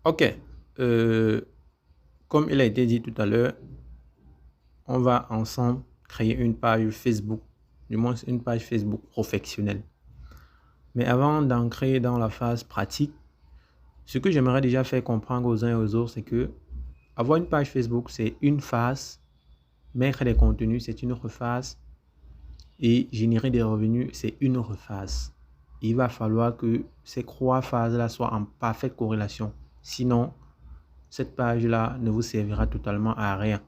Ok. Euh, Comme il a été dit tout à l'heure, on va ensemble créer une page Facebook, du moins une page Facebook professionnelle. Mais avant d'entrer dans la phase pratique, ce que j'aimerais déjà faire comprendre aux uns et aux autres, c'est que avoir une page Facebook, c'est une phase, mettre des contenus, c'est une autre phase, et générer des revenus, c'est une autre phase. Il va falloir que ces trois phases-là soient en parfaite corrélation. Sinon, cette page-là ne vous servira totalement à rien.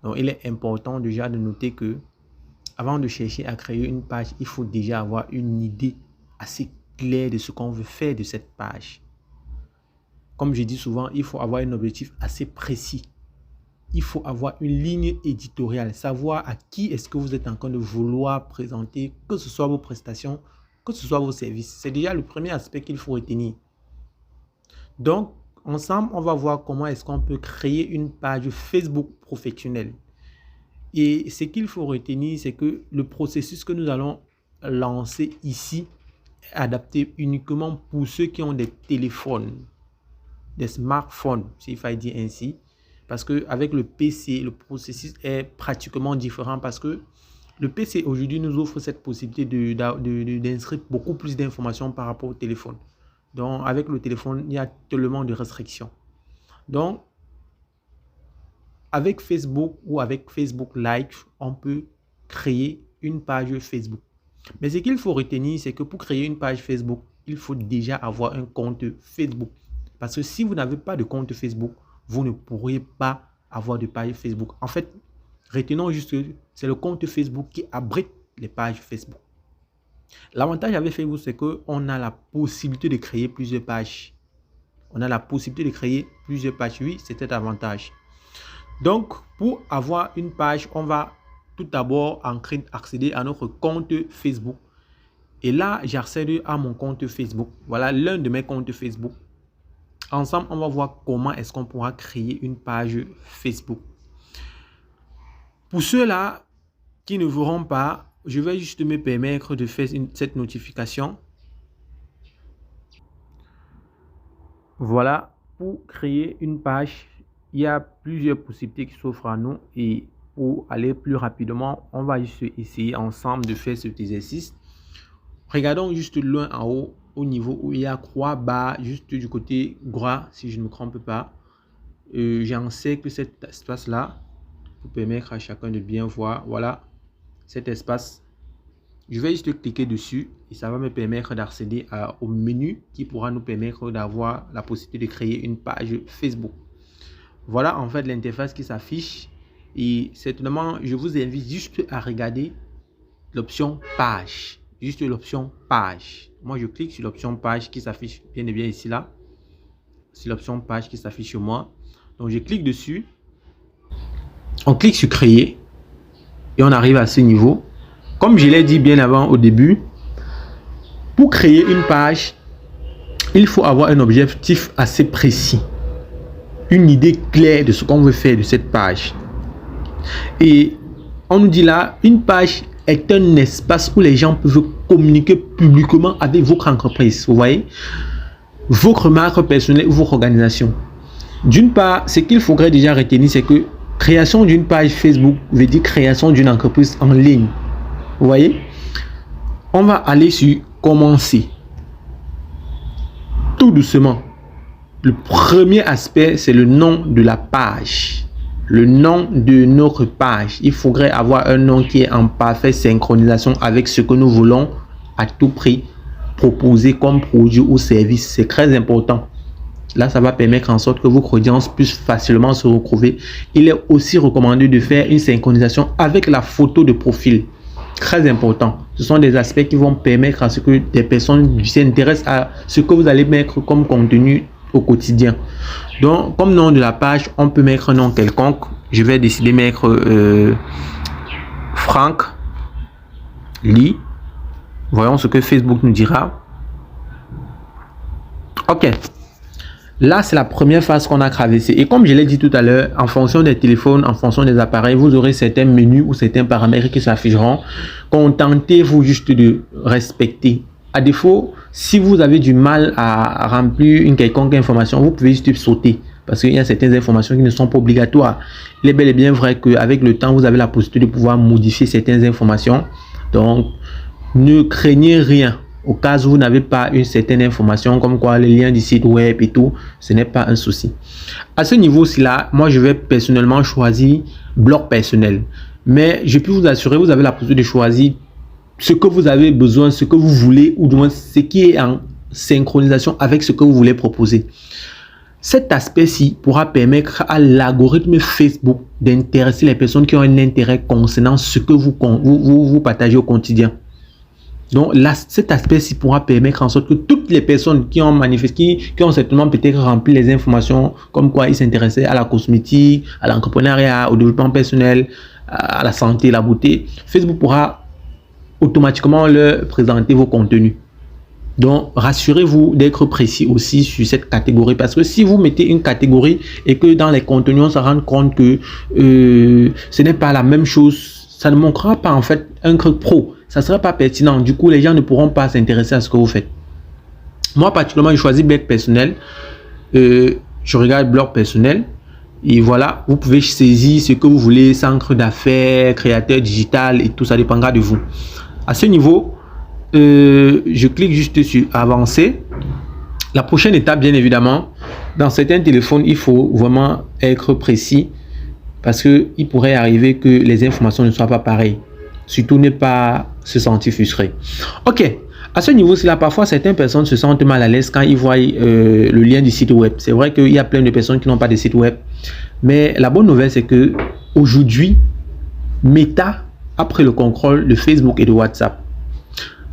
Donc, il est important déjà de noter que avant de chercher à créer une page, il faut déjà avoir une idée assez claire de ce qu'on veut faire de cette page. Comme je dis souvent, il faut avoir un objectif assez précis. Il faut avoir une ligne éditoriale, savoir à qui est-ce que vous êtes en train de vouloir présenter, que ce soit vos prestations, que ce soit vos services. C'est déjà le premier aspect qu'il faut retenir. Donc, ensemble, on va voir comment est-ce qu'on peut créer une page Facebook professionnelle. Et ce qu'il faut retenir, c'est que le processus que nous allons lancer ici est adapté uniquement pour ceux qui ont des téléphones, des smartphones, s'il faut dire ainsi. Parce qu'avec le PC, le processus est pratiquement différent parce que le PC aujourd'hui nous offre cette possibilité d'inscrire beaucoup plus d'informations par rapport au téléphone. Donc, avec le téléphone, il y a tellement de restrictions. Donc, avec Facebook ou avec Facebook Live, on peut créer une page Facebook. Mais ce qu'il faut retenir, c'est que pour créer une page Facebook, il faut déjà avoir un compte Facebook. Parce que si vous n'avez pas de compte Facebook, vous ne pourrez pas avoir de page Facebook. En fait, retenons juste que c'est le compte Facebook qui abrite les pages Facebook. L'avantage avec Facebook, c'est qu'on a la possibilité de créer plusieurs pages. On a la possibilité de créer plusieurs pages. Oui, c'est cet avantage. Donc, pour avoir une page, on va tout d'abord accéder à notre compte Facebook. Et là, j'accède à mon compte Facebook. Voilà l'un de mes comptes Facebook. Ensemble, on va voir comment est-ce qu'on pourra créer une page Facebook. Pour ceux-là qui ne verront pas, je vais juste me permettre de faire cette notification. Voilà, pour créer une page, il y a plusieurs possibilités qui s'offrent à nous. Et pour aller plus rapidement, on va juste essayer ensemble de faire cet exercice. Regardons juste loin en haut, au niveau où il y a croix bas, juste du côté droit, si je ne me trompe pas. J'en sais que cet espace-là, pour permettre à chacun de bien voir, voilà, cet espace. Je vais juste cliquer dessus et ça va me permettre d'accéder au menu qui pourra nous permettre d'avoir la possibilité de créer une page Facebook. Voilà en fait l'interface qui s'affiche et certainement je vous invite juste à regarder l'option page. Juste l'option page. Moi, je clique sur l'option page qui s'affiche bien et bien ici là. C'est l'option page qui s'affiche sur moi. Donc, je clique dessus. On clique sur créer et on arrive à ce niveau. Comme je l'ai dit bien avant au début, pour créer une page, il faut avoir un objectif assez précis. Une idée claire de ce qu'on veut faire de cette page. Et on nous dit là, une page est un espace où les gens peuvent communiquer publiquement avec votre entreprise. Vous voyez, votre marque personnelle ou votre organisation. D'une part, ce qu'il faudrait déjà retenir, c'est que création d'une page Facebook veut dire création d'une entreprise en ligne. Vous voyez, on va aller sur commencer. Tout doucement. Le premier aspect, c'est le nom de la page. Le nom de notre page. Il faudrait avoir un nom qui est en parfaite synchronisation avec ce que nous voulons à tout prix proposer comme produit ou service. C'est très important. Là, ça va permettre en sorte que votre audience puisse facilement se retrouver. Il est aussi recommandé de faire une synchronisation avec la photo de profil. Très important. Ce sont des aspects qui vont permettre à ce que des personnes s'intéressent à ce que vous allez mettre comme contenu au quotidien. Donc, comme nom de la page, on peut mettre un nom quelconque. Je vais décider de mettre Franck Lee. Voyons ce que Facebook nous dira. Ok. Là, c'est la première phase qu'on a traversée. Et comme je l'ai dit tout à l'heure, en fonction des téléphones, en fonction des appareils, vous aurez certains menus ou certains paramètres qui s'afficheront. Contentez-vous juste de respecter. À défaut, Si vous avez du mal à remplir une quelconque information, vous pouvez juste sauter. Parce qu'il y a certaines informations qui ne sont pas obligatoires. Il est bel et bien vrai qu'avec le temps, vous avez la possibilité de pouvoir modifier certaines informations. Donc, ne craignez rien. Au cas où vous n'avez pas une certaine information, comme quoi les liens du site web et tout, ce n'est pas un souci. À ce niveau-ci là, moi je vais personnellement choisir blog personnel. Mais je peux vous assurer, vous avez la possibilité de choisir ce que vous avez besoin, ce que vous voulez, ou du moins ce qui est en synchronisation avec ce que vous voulez proposer. Cet aspect-ci pourra permettre à l'algorithme Facebook d'intéresser les personnes qui ont un intérêt concernant ce que vous partagez au quotidien. Donc là, cet aspect-ci pourra permettre en sorte que toutes les personnes qui ont manifesté, qui ont certainement peut-être rempli les informations comme quoi ils s'intéressaient à la cosmétique, à l'entrepreneuriat, au développement personnel, à la santé, la beauté, Facebook pourra automatiquement leur présenter vos contenus. Donc, rassurez-vous d'être précis aussi sur cette catégorie, parce que si vous mettez une catégorie et que dans les contenus, on se rend compte que ce n'est pas la même chose, ça ne montrera pas en fait un truc pro. Ça ne sera pas pertinent. Du coup, les gens ne pourront pas s'intéresser à ce que vous faites. Moi, particulièrement, je choisis blog personnel. Je regarde blog personnel. Et voilà, vous pouvez saisir ce que vous voulez, centre d'affaires, créateur digital et tout, ça dépendra de vous. À ce niveau, je clique juste sur avancer. La prochaine étape, bien évidemment, dans certains téléphones, il faut vraiment être précis parce qu'il pourrait arriver que les informations ne soient pas pareilles. Surtout ne pas se sentir frustré. Ok, à ce niveau-ci là, parfois certaines personnes se sentent mal à l'aise quand ils voient le lien du site web. C'est vrai qu'il y a plein de personnes qui n'ont pas de site web, mais la bonne nouvelle c'est que aujourd'hui, Meta a pris le contrôle de Facebook et de WhatsApp.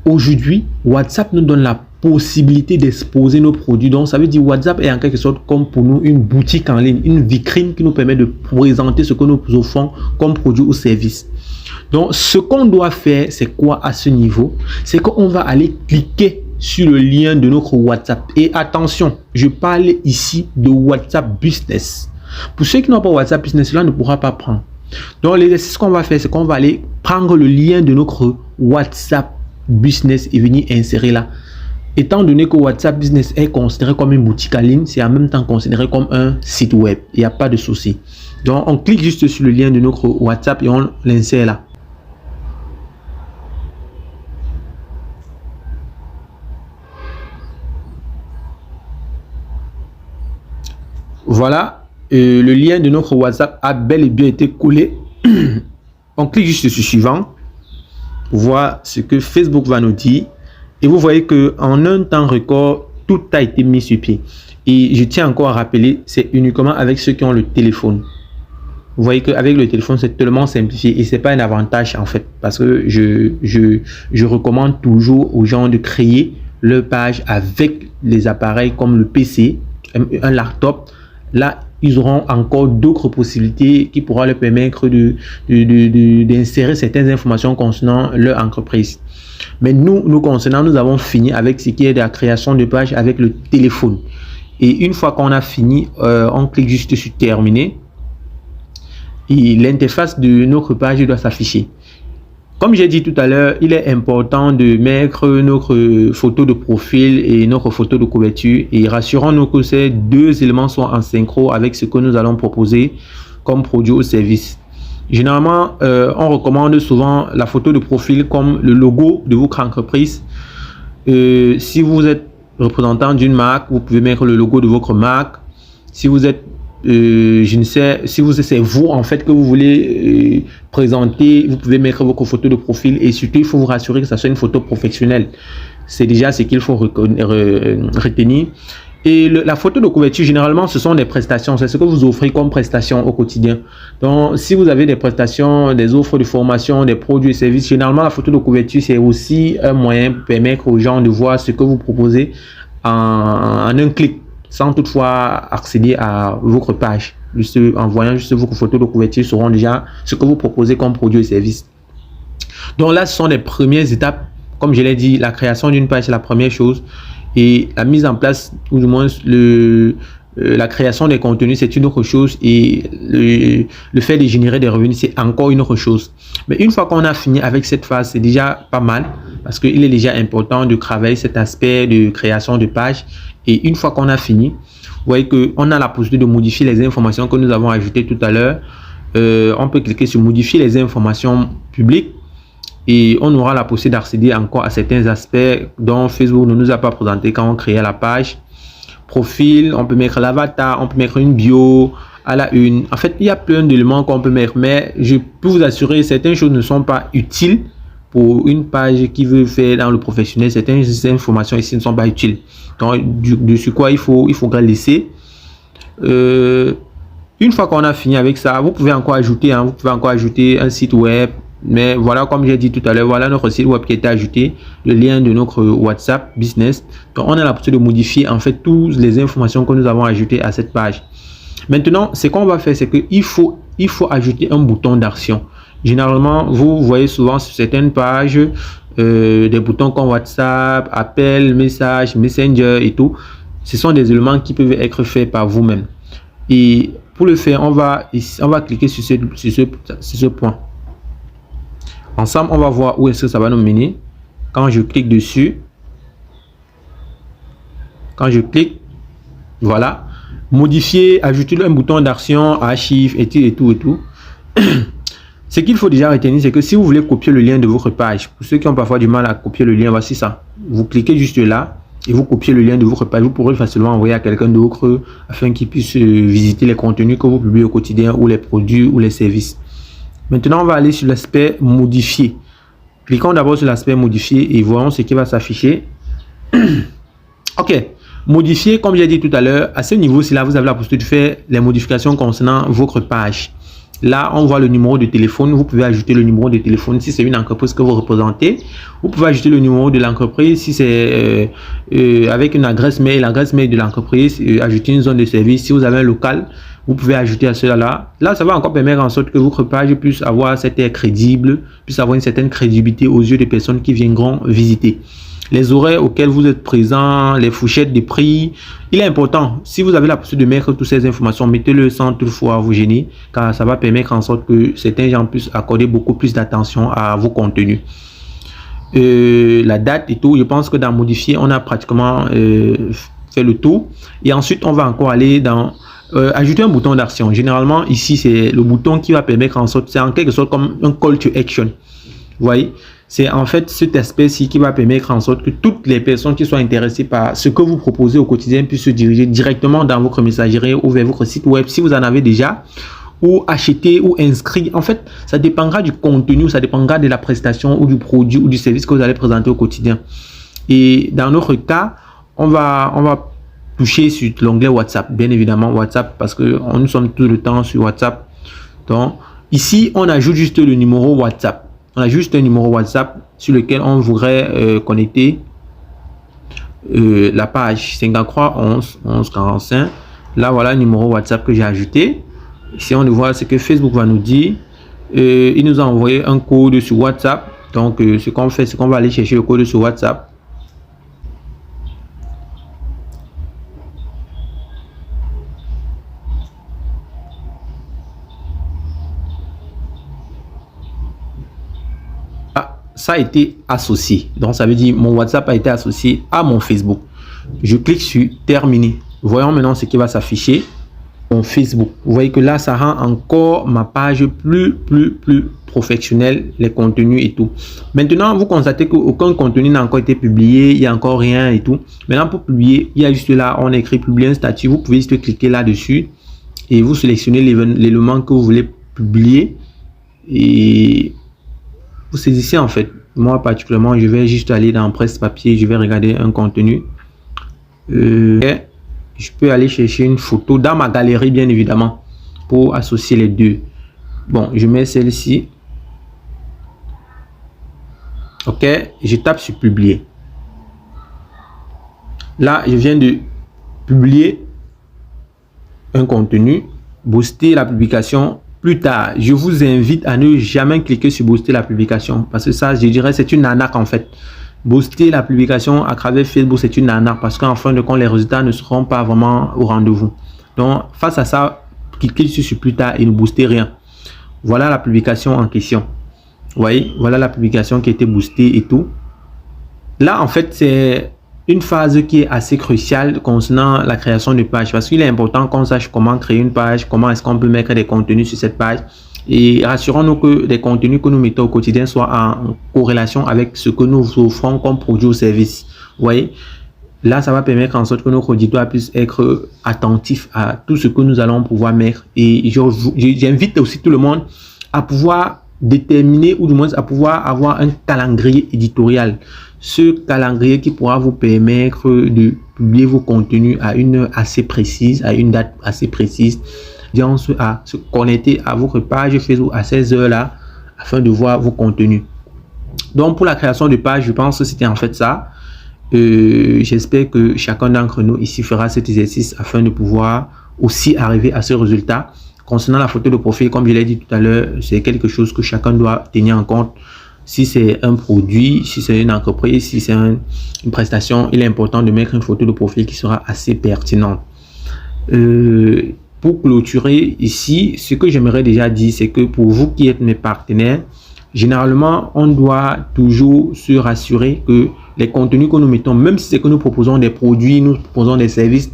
Aujourd'hui, WhatsApp nous donne la possibilité d'exposer nos produits. Donc, ça veut dire WhatsApp est en quelque sorte comme pour nous une boutique en ligne, une vitrine qui nous permet de présenter ce que nous offrons comme produit ou service. Donc, ce qu'on doit faire, c'est quoi à ce niveau? C'est qu'on va aller cliquer sur le lien de notre WhatsApp. Et attention, je parle ici de WhatsApp Business. Pour ceux qui n'ont pas WhatsApp Business, cela ne pourra pas prendre. Donc, l'exercice qu'on va faire, c'est qu'on va aller prendre le lien de notre WhatsApp Business et venir insérer là. Étant donné que WhatsApp Business est considéré comme une boutique en ligne, c'est en même temps considéré comme un site web. Il n'y a pas de souci. Donc, on clique juste sur le lien de notre WhatsApp et on l'insère là. Voilà, le lien de notre WhatsApp a bel et bien été collé. On clique juste sur suivant pour voir ce que Facebook va nous dire. Et vous voyez qu'en un temps record, tout a été mis sur pied. Et je tiens encore à rappeler, c'est uniquement avec ceux qui ont le téléphone. Vous voyez qu'avec le téléphone, c'est tellement simplifié et ce n'est pas un avantage en fait. Parce que je recommande toujours aux gens de créer leur page avec les appareils comme le PC, un laptop. Là, ils auront encore d'autres possibilités qui pourront leur permettre d'insérer certaines informations concernant leur entreprise. Mais nous concernant, nous avons fini avec ce qui est de la création de page avec le téléphone. Et une fois qu'on a fini, on clique juste sur terminer. Et l'interface de notre page doit s'afficher. Comme j'ai dit tout à l'heure, il est important de mettre notre photo de profil et notre photo de couverture et rassurons-nous que ces deux éléments soient en synchro avec ce que nous allons proposer comme produit ou service. Généralement, on recommande souvent la photo de profil comme le logo de votre entreprise. Si vous êtes représentant d'une marque, vous pouvez mettre le logo de votre marque. Si vous êtes je ne sais, si c'est vous en fait que vous voulez présenter, vous pouvez mettre votre photo de profil et surtout il faut vous rassurer que ça soit une photo professionnelle. C'est déjà ce qu'il faut retenir. Et la photo de couverture, généralement, ce sont des prestations. C'est ce que vous offrez comme prestations au quotidien. Donc, si vous avez des prestations, des offres de formation, des produits et services, généralement, la photo de couverture, c'est aussi un moyen pour permettre aux gens de voir ce que vous proposez en un clic, sans toutefois accéder à votre page. Juste en voyant juste vos photos de couverture, seront déjà ce que vous proposez comme produit et service. Donc là, ce sont les premières étapes. Comme je l'ai dit, la création d'une page, c'est la première chose. Et la mise en place, ou du moins la création des contenus, c'est une autre chose. Et le fait de générer des revenus, c'est encore une autre chose. Mais une fois qu'on a fini avec cette phase, c'est déjà pas mal. parce qu'il est déjà important de travailler cet aspect de création de page. Et une fois qu'on a fini, vous voyez qu'on a la possibilité de modifier les informations que nous avons ajoutées tout à l'heure. On peut cliquer sur modifier les informations publiques et on aura la possibilité d'accéder encore à certains aspects dont Facebook ne nous a pas présenté quand on créait la page. Profil, on peut mettre l'avatar, on peut mettre une bio à la une. En fait, il y a plein d'éléments qu'on peut mettre, mais je peux vous assurer, certaines choses ne sont pas utiles pour une page qui veut faire dans le professionnel. Certaines informations ici ne sont pas utiles. Donc, dessus quoi il faudra laisser. Une fois qu'on a fini avec ça, vous pouvez encore ajouter, vous pouvez encore ajouter un site web. Mais voilà, comme j'ai dit tout à l'heure, voilà notre site web qui a été ajouté, le lien de notre WhatsApp Business. Donc, on a la possibilité de modifier en fait toutes les informations que nous avons ajoutées à cette page. Maintenant, ce qu'on va faire, c'est qu'il faut ajouter un bouton d'action. Généralement, vous voyez souvent sur certaines pages des boutons comme WhatsApp, appel, message, Messenger et tout. Ce sont des éléments qui peuvent être faits par vous-même. Et pour le faire, on va cliquer sur ce point. Ensemble, on va voir où est-ce que ça va nous mener. Quand je clique dessus, voilà, modifier, ajouter un bouton d'action, archive et tout. Ce qu'il faut déjà retenir, c'est que si vous voulez copier le lien de votre page, pour ceux qui ont parfois du mal à copier le lien, voici ça. Vous cliquez juste là et vous copiez le lien de votre page. Vous pourrez facilement envoyer à quelqu'un d'autre afin qu'il puisse visiter les contenus que vous publiez au quotidien ou les produits ou les services. Maintenant, on va aller sur l'aspect modifier. Cliquons d'abord sur l'aspect modifier et voyons ce qui va s'afficher. Ok. Modifier, comme j'ai dit tout à l'heure, à ce niveau-ci, là, vous avez la possibilité de faire les modifications concernant votre page. Là, on voit le numéro de téléphone. Vous pouvez ajouter le numéro de téléphone si c'est une entreprise que vous représentez. Vous pouvez ajouter le numéro de l'entreprise si c'est avec une adresse mail de l'entreprise. Ajouter une zone de service. Si vous avez un local, vous pouvez ajouter à cela. Là, ça va encore permettre en sorte que votre page puisse avoir cet air crédible, puisse avoir une certaine crédibilité aux yeux des personnes qui viendront visiter. Les horaires auxquels vous êtes présent, les fourchettes de prix. Il est important, si vous avez la possibilité de mettre toutes ces informations, mettez-le sans toutefois vous gêner, car ça va permettre en sorte que certains gens puissent accorder beaucoup plus d'attention à vos contenus. La date et tout, je pense que dans modifier, on a pratiquement fait le tour. Et ensuite, on va encore aller dans ajouter un bouton d'action. Généralement, ici, c'est le bouton qui va permettre en sorte, c'est en quelque sorte comme un call to action. Vous voyez? C'est en fait cet aspect-ci qui va permettre en sorte que toutes les personnes qui soient intéressées par ce que vous proposez au quotidien puissent se diriger directement dans votre messagerie ou vers votre site web si vous en avez déjà, ou acheter ou inscrire. En fait, ça dépendra du contenu, ça dépendra de la prestation ou du produit ou du service que vous allez présenter au quotidien. Et dans notre cas, on va toucher sur l'onglet WhatsApp, bien évidemment WhatsApp, parce que nous sommes tout le temps sur WhatsApp. Donc, ici, on ajoute juste le numéro WhatsApp. On a juste un numéro WhatsApp sur lequel on voudrait connecter la page 53 11 11 45. Là, voilà le numéro WhatsApp que j'ai ajouté. Ici, on voit ce que Facebook va nous dire. Il nous a envoyé un code sur WhatsApp. Donc, ce qu'on fait, c'est qu'on va aller chercher le code sur WhatsApp. Ça a été associé. Donc, ça veut dire mon WhatsApp a été associé à mon Facebook. Je clique sur terminer. Voyons maintenant ce qui va s'afficher. Mon Facebook. Vous voyez que là, ça rend encore ma page plus professionnelle, les contenus et tout. Maintenant, vous constatez qu'aucun contenu n'a encore été publié. Il n'y a encore rien et tout. Maintenant, pour publier, il y a juste là, on écrit publier un statut. Vous pouvez juste cliquer là-dessus et vous sélectionnez l'élément que vous voulez publier. Et vous saisissez en fait. Moi particulièrement, je vais juste aller dans presse papier, je vais regarder un contenu. Je peux aller chercher une photo dans ma galerie bien évidemment pour associer les deux. Bon, je mets celle-ci. Ok, je tape sur publier. Là, je viens de publier un contenu, booster la publication. Plus tard, je vous invite à ne jamais cliquer sur booster la publication parce que ça, je dirais, c'est une arnaque en fait. Booster la publication à travers Facebook, c'est une arnaque parce qu'en fin de compte, les résultats ne seront pas vraiment au rendez-vous. Donc, face à ça, cliquez sur plus tard et ne boostez rien. Voilà la publication en question. Vous voyez, voilà la publication qui a été boostée et tout. Là, en fait, c'est une phase qui est assez cruciale concernant la création de page parce qu'il est important qu'on sache comment créer une page, comment est-ce qu'on peut mettre des contenus sur cette page et rassurons-nous que les contenus que nous mettons au quotidien soient en corrélation avec ce que nous offrons comme produit ou service. Vous voyez, là, ça va permettre en sorte que nos auditeurs puissent être attentifs à tout ce que nous allons pouvoir mettre et j'invite aussi tout le monde à pouvoir déterminer ou du moins à pouvoir avoir un calendrier éditorial. Ce calendrier qui pourra vous permettre de publier vos contenus à une heure assez précise, à une date assez précise, à se connecter à votre page Facebook à ces heures-là afin de voir vos contenus. Donc pour la création de page, je pense que c'était en fait ça. J'espère que chacun d'entre nous ici fera cet exercice afin de pouvoir aussi arriver à ce résultat. Concernant la photo de profil, comme je l'ai dit tout à l'heure, c'est quelque chose que chacun doit tenir en compte. Si c'est un produit, si c'est une entreprise, si c'est une prestation, il est important de mettre une photo de profil qui sera assez pertinente. Pour clôturer ici, ce que j'aimerais déjà dire, c'est que pour vous qui êtes mes partenaires, généralement, on doit toujours se rassurer que les contenus que nous mettons, même si c'est que nous proposons des produits, nous proposons des services,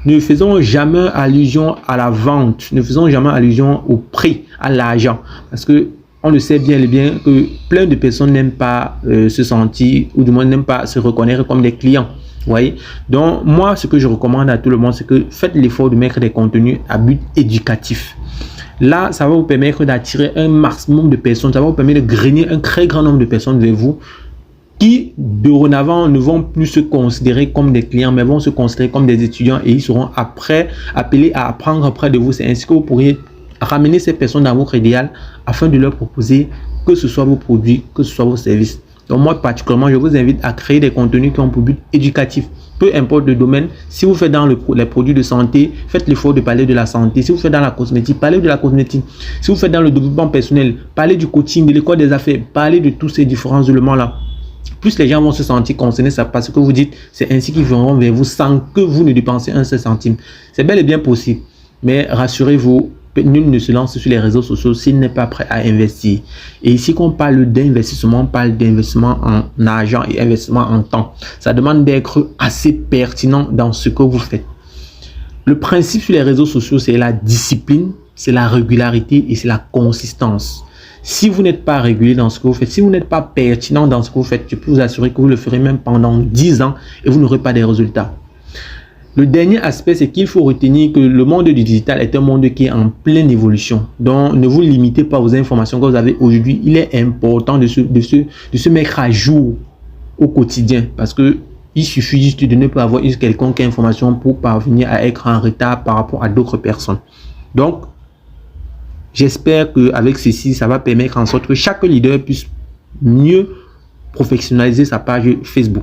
ne faisons jamais allusion à la vente, ne faisons jamais allusion au prix, à l'argent. Parce que on le sait bien et bien que plein de personnes n'aiment pas se sentir, ou du moins n'aiment pas se reconnaître comme des clients. Vous voyez? Donc, moi, ce que je recommande à tout le monde, c'est que faites l'effort de mettre des contenus à but éducatif. Là, ça va vous permettre d'attirer un maximum de personnes, ça va vous permettre de grainer un très grand nombre de personnes vers vous qui, dorénavant, ne vont plus se considérer comme des clients, mais vont se considérer comme des étudiants et ils seront après appelés à apprendre près de vous. C'est ainsi que vous pourriez ramener ces personnes dans votre idéal afin de leur proposer que ce soit vos produits, que ce soit vos services. Donc moi particulièrement, je vous invite à créer des contenus qui ont pour but éducatif. Peu importe le domaine, si vous faites dans les produits de santé, faites l'effort de parler de la santé. Si vous faites dans la cosmétique, parlez de la cosmétique. Si vous faites dans le développement personnel, parlez du coaching, de l'école des affaires, parlez de tous ces différents éléments-là. Plus les gens vont se sentir concernés, ça parce que vous dites, c'est ainsi qu'ils viendront vers vous sans que vous ne dépensez un seul centime. C'est bel et bien possible, mais rassurez-vous, nul ne se lance sur les réseaux sociaux s'il n'est pas prêt à investir. Et ici, qu'on parle d'investissement, on parle d'investissement en argent et investissement en temps. Ça demande d'être assez pertinent dans ce que vous faites. Le principe sur les réseaux sociaux, c'est la discipline, c'est la régularité et c'est la consistance. Si vous n'êtes pas régulier dans ce que vous faites, si vous n'êtes pas pertinent dans ce que vous faites, je peux vous assurer que vous le ferez même pendant 10 ans et vous n'aurez pas des résultats. Le dernier aspect, c'est qu'il faut retenir que le monde du digital est un monde qui est en pleine évolution. Donc, ne vous limitez pas aux informations que vous avez aujourd'hui. Il est important de se mettre à jour au quotidien parce que il suffit juste de ne pas avoir une quelconque information pour parvenir à être en retard par rapport à d'autres personnes. Donc, j'espère qu'avec ceci, ça va permettre en sorte que chaque leader puisse mieux professionnaliser sa page Facebook.